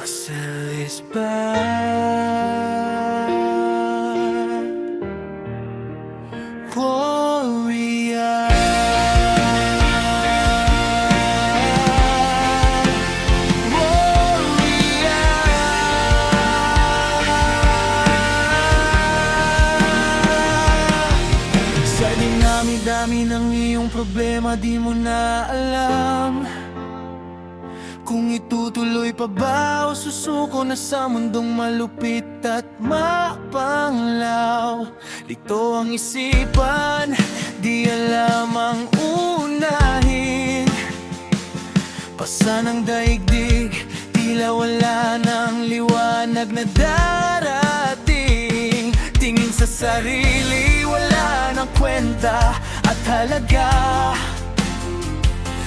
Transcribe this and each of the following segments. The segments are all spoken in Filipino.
Axel is back. Warrior. Sa dinami-dami ng iyong problema, di mo na alam kung itutuloy pa ba o susuko na sa mundong malupit at mapanglaw. Lito ang isipan, di alam ang unahin. Pasa ng daigdig, tila wala ng liwanag na darating. Tingin sa sarili, wala ng kwenta at halaga,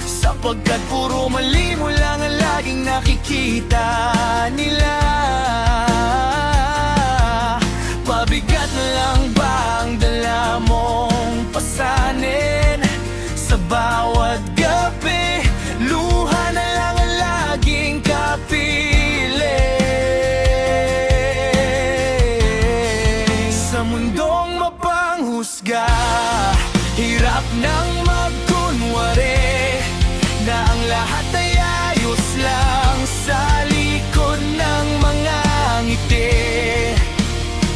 sapagkat puro mali mo lang ang laging nakikita nila. Pabigat na lang ba ang dala mong pasanin? Sa bawat gabi, luha na lang ang laging kapiling. Sa mundong mapanghusga, hirap nang magkunwari na ang lahat ay ayos lang sa likod ng mga ngiti.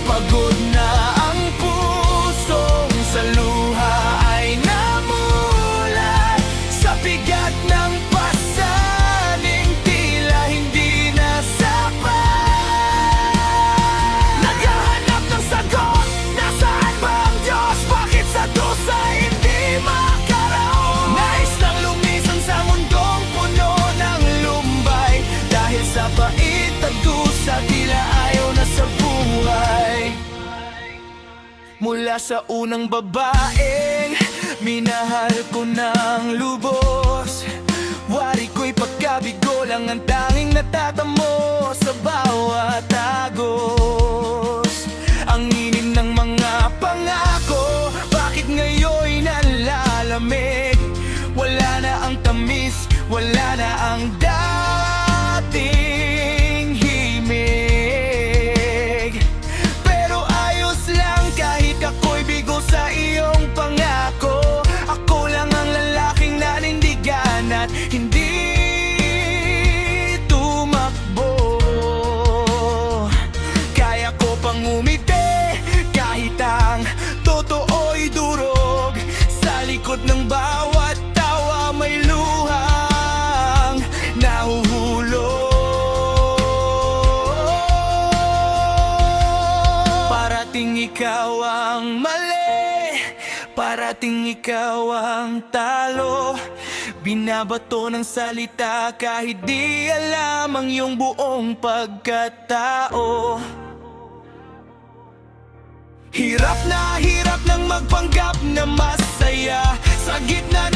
Pagod na ang pusong sa luha ay namulat sa bigat ng pasaning tila hindi na sapat. Naghahanap ng sagot, nasaan ba ang Diyos? Bakit sa dusa hindi makaraon? Nais lang lumisan sa mundong puno ng lumbay, dahil sa pait at dusa tila ayaw na sa buhay. Mula sa unang babaeng minahal ko ng lubos, wari ko'y pagkabigo lang ang tanging natatamo sa bawat agos. Ang inin ng mga pangako, bakit ngayon'y nalalamig? Wala na ang tamis, wala na ang dating himig. Pero ayos lang kahit ako'y bigo sa iyong pangako. Ako lang ang lalaking nanindigan at hindi tumakbo. Kaya ko pang umiti kahit ang totoo'y durog. Sa likod ng bawat tawa may luhang nahuhulog. Parating ikaw ang mali, parating ikaw ang talo. Binabato ng salita kahit di alam ang iyong buong pagkatao. Hirap nang magpanggap na masaya sa gitna